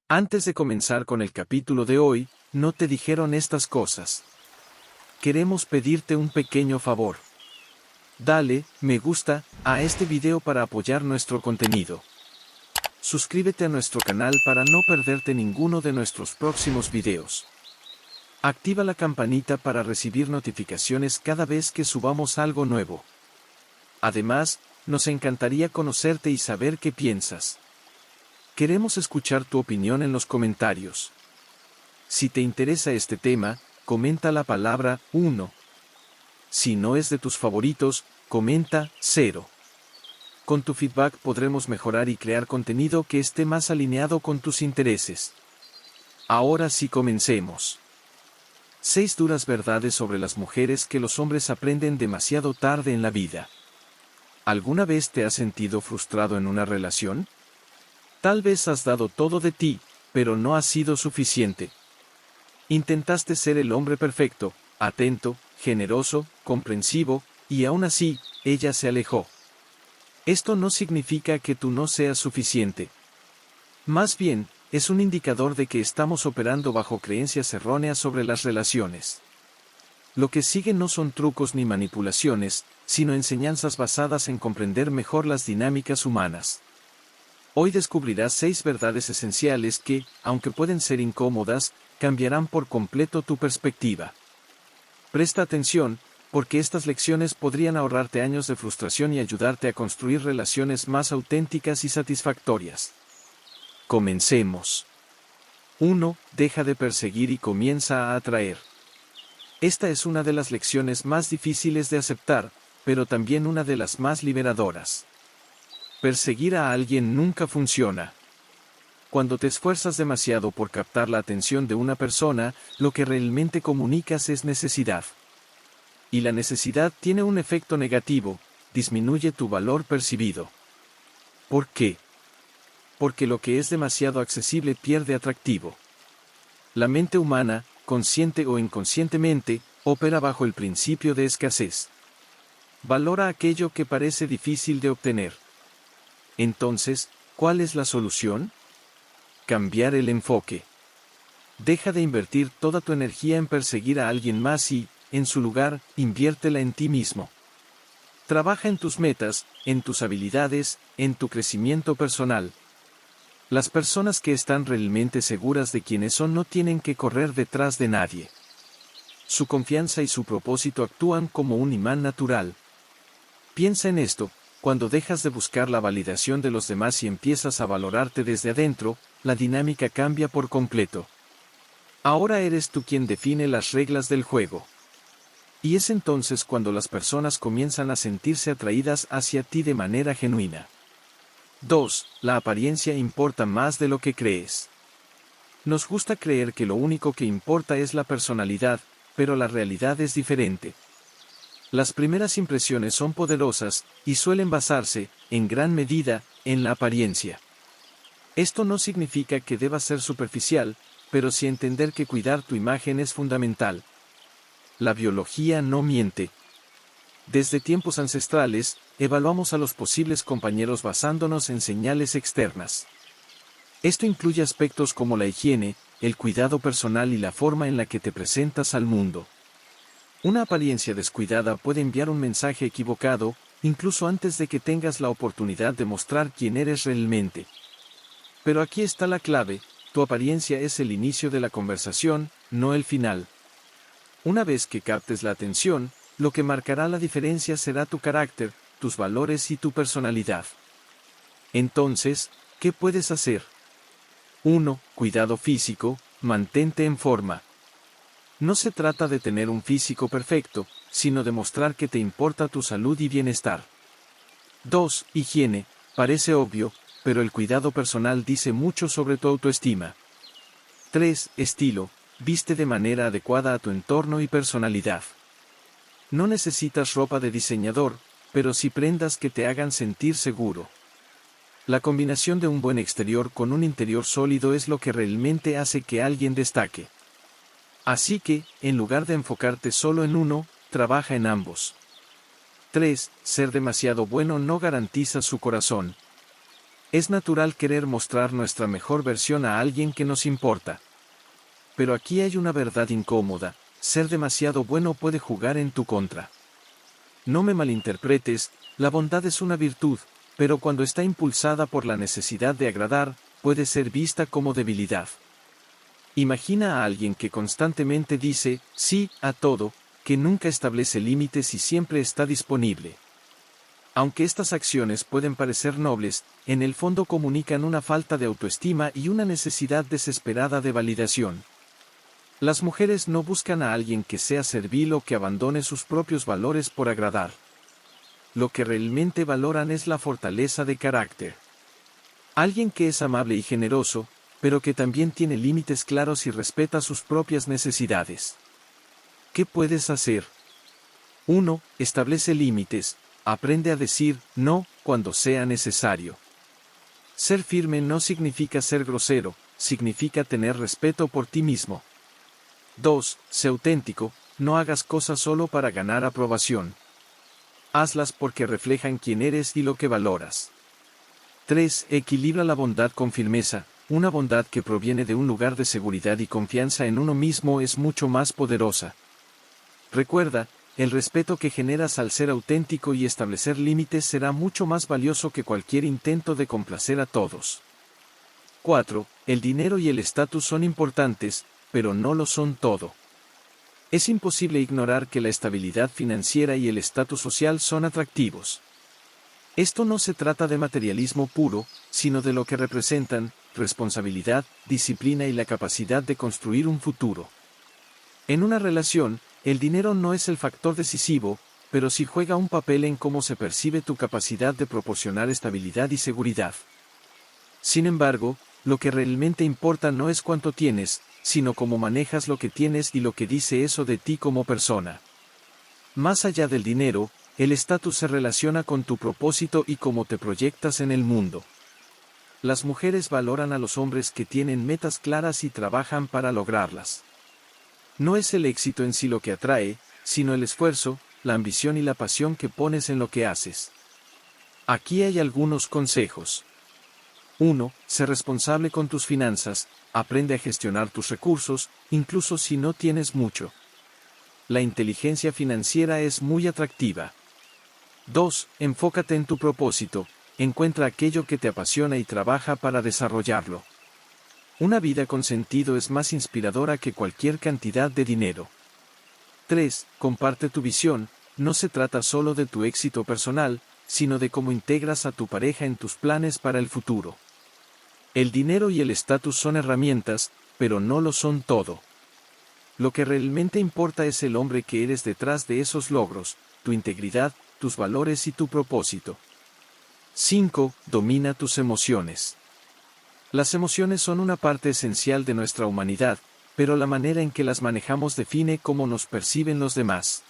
Antes de comenzar con el capítulo de hoy, no te dijeron estas cosas. Queremos pedirte un pequeño favor. Dale, me gusta, a este video para apoyar nuestro contenido. Suscríbete a nuestro canal para no perderte ninguno de nuestros próximos videos. Activa la campanita para recibir notificaciones cada vez que subamos algo nuevo. Además, nos encantaría conocerte y saber qué piensas. Queremos escuchar tu opinión en los comentarios. Si te interesa este tema, comenta la palabra 1. Si no es de tus favoritos, comenta 0. Con tu feedback podremos mejorar y crear contenido que esté más alineado con tus intereses. Ahora sí comencemos. 6 duras verdades sobre las mujeres que los hombres aprenden demasiado tarde en la vida. ¿Alguna vez te has sentido frustrado en una relación? Tal vez has dado todo de ti, pero no ha sido suficiente. Intentaste ser el hombre perfecto, atento, generoso, comprensivo, y aún así, ella se alejó. Esto no significa que tú no seas suficiente. Más bien, es un indicador de que estamos operando bajo creencias erróneas sobre las relaciones. Lo que sigue no son trucos ni manipulaciones, sino enseñanzas basadas en comprender mejor las dinámicas humanas. Hoy descubrirás 6 verdades esenciales que, aunque pueden ser incómodas, cambiarán por completo tu perspectiva. Presta atención, porque estas lecciones podrían ahorrarte años de frustración y ayudarte a construir relaciones más auténticas y satisfactorias. Comencemos. 1. Deja de perseguir y comienza a atraer. Esta es una de las lecciones más difíciles de aceptar, pero también una de las más liberadoras. Perseguir a alguien nunca funciona. Cuando te esfuerzas demasiado por captar la atención de una persona, lo que realmente comunicas es necesidad. Y la necesidad tiene un efecto negativo, disminuye tu valor percibido. ¿Por qué? Porque lo que es demasiado accesible pierde atractivo. La mente humana, consciente o inconscientemente, opera bajo el principio de escasez. Valora aquello que parece difícil de obtener. Entonces, ¿cuál es la solución? Cambiar el enfoque. Deja de invertir toda tu energía en perseguir a alguien más y, en su lugar, inviértela en ti mismo. Trabaja en tus metas, en tus habilidades, en tu crecimiento personal. Las personas que están realmente seguras de quiénes son no tienen que correr detrás de nadie. Su confianza y su propósito actúan como un imán natural. Piensa en esto. Cuando dejas de buscar la validación de los demás y empiezas a valorarte desde adentro, la dinámica cambia por completo. Ahora eres tú quien define las reglas del juego. Y es entonces cuando las personas comienzan a sentirse atraídas hacia ti de manera genuina. 2. La apariencia importa más de lo que crees. Nos gusta creer que lo único que importa es la personalidad, pero la realidad es diferente. Las primeras impresiones son poderosas, y suelen basarse, en gran medida, en la apariencia. Esto no significa que debas ser superficial, pero sí entender que cuidar tu imagen es fundamental. La biología no miente. Desde tiempos ancestrales, evaluamos a los posibles compañeros basándonos en señales externas. Esto incluye aspectos como la higiene, el cuidado personal y la forma en la que te presentas al mundo. Una apariencia descuidada puede enviar un mensaje equivocado, incluso antes de que tengas la oportunidad de mostrar quién eres realmente. Pero aquí está la clave, tu apariencia es el inicio de la conversación, no el final. Una vez que captes la atención, lo que marcará la diferencia será tu carácter, tus valores y tu personalidad. Entonces, ¿qué puedes hacer? 1. Cuidado físico, mantente en forma. No se trata de tener un físico perfecto, sino de mostrar que te importa tu salud y bienestar. 2. Higiene, parece obvio, pero el cuidado personal dice mucho sobre tu autoestima. 3. Estilo, viste de manera adecuada a tu entorno y personalidad. No necesitas ropa de diseñador, pero sí prendas que te hagan sentir seguro. La combinación de un buen exterior con un interior sólido es lo que realmente hace que alguien destaque. Así que, en lugar de enfocarte solo en uno, trabaja en ambos. 3. Ser demasiado bueno no garantiza su corazón. Es natural querer mostrar nuestra mejor versión a alguien que nos importa. Pero aquí hay una verdad incómoda: ser demasiado bueno puede jugar en tu contra. No me malinterpretes, la bondad es una virtud, pero cuando está impulsada por la necesidad de agradar, puede ser vista como debilidad. Imagina a alguien que constantemente dice sí a todo, que nunca establece límites y siempre está disponible. Aunque estas acciones pueden parecer nobles, en el fondo comunican una falta de autoestima y una necesidad desesperada de validación. Las mujeres no buscan a alguien que sea servil o que abandone sus propios valores por agradar. Lo que realmente valoran es la fortaleza de carácter. Alguien que es amable y generoso, pero que también tiene límites claros y respeta sus propias necesidades. ¿Qué puedes hacer? 1. Establece límites. Aprende a decir no cuando sea necesario. Ser firme no significa ser grosero, significa tener respeto por ti mismo. 2. Sé auténtico, no hagas cosas solo para ganar aprobación. Hazlas porque reflejan quién eres y lo que valoras. 3. Equilibra la bondad con firmeza. Una bondad que proviene de un lugar de seguridad y confianza en uno mismo es mucho más poderosa. Recuerda, el respeto que generas al ser auténtico y establecer límites será mucho más valioso que cualquier intento de complacer a todos. 4. El dinero y el estatus son importantes, pero no lo son todo. Es imposible ignorar que la estabilidad financiera y el estatus social son atractivos. Esto no se trata de materialismo puro, sino de lo que representan: responsabilidad, disciplina y la capacidad de construir un futuro. En una relación, el dinero no es el factor decisivo, pero sí juega un papel en cómo se percibe tu capacidad de proporcionar estabilidad y seguridad. Sin embargo, lo que realmente importa no es cuánto tienes, sino cómo manejas lo que tienes y lo que dice eso de ti como persona. Más allá del dinero, el estatus se relaciona con tu propósito y cómo te proyectas en el mundo. Las mujeres valoran a los hombres que tienen metas claras y trabajan para lograrlas. No es el éxito en sí lo que atrae, sino el esfuerzo, la ambición y la pasión que pones en lo que haces. Aquí hay algunos consejos. 1. Sé responsable con tus finanzas, aprende a gestionar tus recursos, incluso si no tienes mucho. La inteligencia financiera es muy atractiva. 2. Enfócate en tu propósito, encuentra aquello que te apasiona y trabaja para desarrollarlo. Una vida con sentido es más inspiradora que cualquier cantidad de dinero. 3. Comparte tu visión, no se trata solo de tu éxito personal, sino de cómo integras a tu pareja en tus planes para el futuro. El dinero y el estatus son herramientas, pero no lo son todo. Lo que realmente importa es el hombre que eres detrás de esos logros, tu integridad, tus valores y tu propósito. 5. Domina tus emociones. Las emociones son una parte esencial de nuestra humanidad, pero la manera en que las manejamos define cómo nos perciben los demás.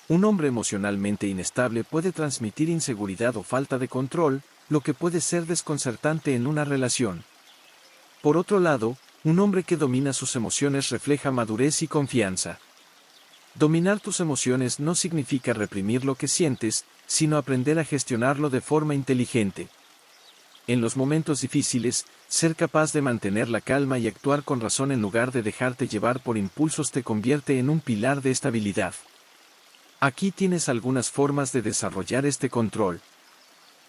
Un hombre emocionalmente inestable puede transmitir inseguridad o falta de control, lo que puede ser desconcertante en una relación. Por otro lado, un hombre que domina sus emociones refleja madurez y confianza. Dominar tus emociones no significa reprimir lo que sientes, sino aprender a gestionarlo de forma inteligente. En los momentos difíciles, ser capaz de mantener la calma y actuar con razón en lugar de dejarte llevar por impulsos te convierte en un pilar de estabilidad. Aquí tienes algunas formas de desarrollar este control.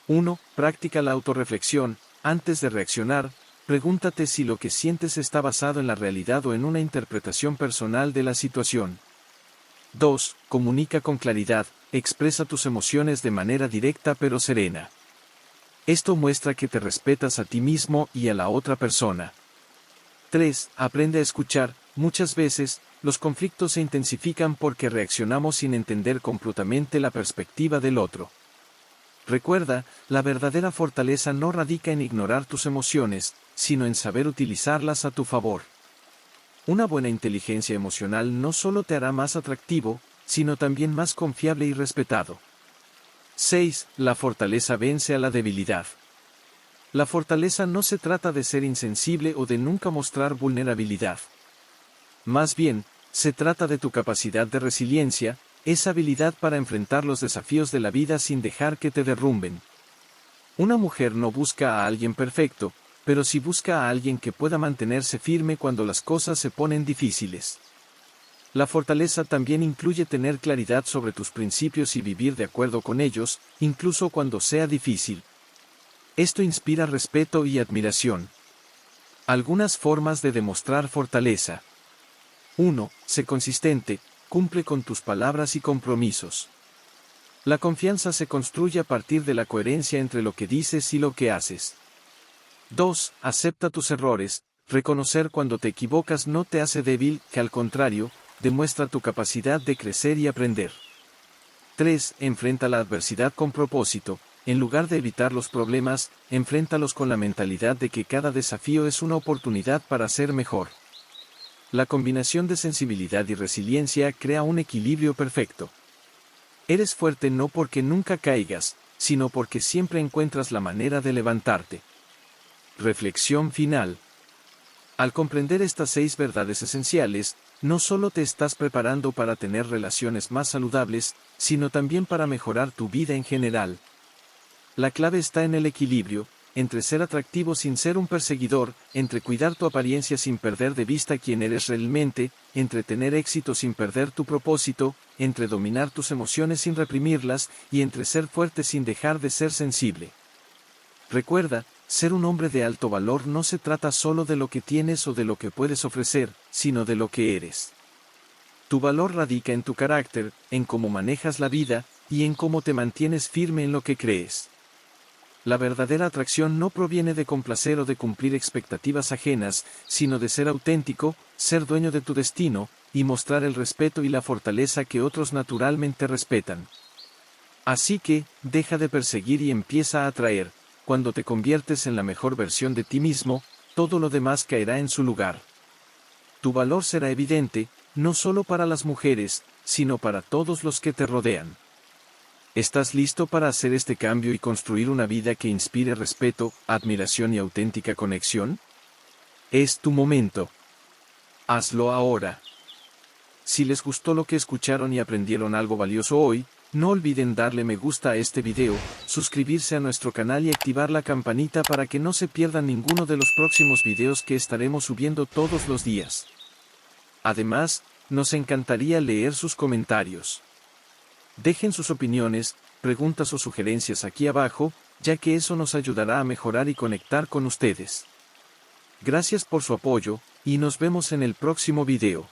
1. Practica la autorreflexión. Antes de reaccionar, pregúntate si lo que sientes está basado en la realidad o en una interpretación personal de la situación. 2. Comunica con claridad. Expresa tus emociones de manera directa pero serena. Esto muestra que te respetas a ti mismo y a la otra persona. 3. Aprende a escuchar. Muchas veces, los conflictos se intensifican porque reaccionamos sin entender completamente la perspectiva del otro. Recuerda, la verdadera fortaleza no radica en ignorar tus emociones, sino en saber utilizarlas a tu favor. Una buena inteligencia emocional no solo te hará más atractivo, sino también más confiable y respetado. 6. La fortaleza vence a la debilidad. La fortaleza no se trata de ser insensible o de nunca mostrar vulnerabilidad. Más bien, se trata de tu capacidad de resiliencia, esa habilidad para enfrentar los desafíos de la vida sin dejar que te derrumben. Una mujer no busca a alguien perfecto, pero sí busca a alguien que pueda mantenerse firme cuando las cosas se ponen difíciles. La fortaleza también incluye tener claridad sobre tus principios y vivir de acuerdo con ellos, incluso cuando sea difícil. Esto inspira respeto y admiración. Algunas formas de demostrar fortaleza. 1. Sé consistente, cumple con tus palabras y compromisos. La confianza se construye a partir de la coherencia entre lo que dices y lo que haces. 2. Acepta tus errores, reconocer cuando te equivocas no te hace débil, que al contrario, demuestra tu capacidad de crecer y aprender. 3. Enfrenta la adversidad con propósito, en lugar de evitar los problemas, enfréntalos con la mentalidad de que cada desafío es una oportunidad para ser mejor. La combinación de sensibilidad y resiliencia crea un equilibrio perfecto. Eres fuerte no porque nunca caigas, sino porque siempre encuentras la manera de levantarte. Reflexión final. Al comprender estas 6 verdades esenciales, no solo te estás preparando para tener relaciones más saludables, sino también para mejorar tu vida en general. La clave está en el equilibrio, entre ser atractivo sin ser un perseguidor, entre cuidar tu apariencia sin perder de vista quién eres realmente, entre tener éxito sin perder tu propósito, entre dominar tus emociones sin reprimirlas, y entre ser fuerte sin dejar de ser sensible. Recuerda, ser un hombre de alto valor no se trata solo de lo que tienes o de lo que puedes ofrecer, sino de lo que eres. Tu valor radica en tu carácter, en cómo manejas la vida, y en cómo te mantienes firme en lo que crees. La verdadera atracción no proviene de complacer o de cumplir expectativas ajenas, sino de ser auténtico, ser dueño de tu destino, y mostrar el respeto y la fortaleza que otros naturalmente respetan. Así que, deja de perseguir y empieza a atraer. Cuando te conviertes en la mejor versión de ti mismo, todo lo demás caerá en su lugar. Tu valor será evidente, no solo para las mujeres, sino para todos los que te rodean. ¿Estás listo para hacer este cambio y construir una vida que inspire respeto, admiración y auténtica conexión? Es tu momento. Hazlo ahora. Si les gustó lo que escucharon y aprendieron algo valioso hoy, no olviden darle me gusta a este video, suscribirse a nuestro canal y activar la campanita para que no se pierdan ninguno de los próximos videos que estaremos subiendo todos los días. Además, nos encantaría leer sus comentarios. Dejen sus opiniones, preguntas o sugerencias aquí abajo, ya que eso nos ayudará a mejorar y conectar con ustedes. Gracias por su apoyo, y nos vemos en el próximo video.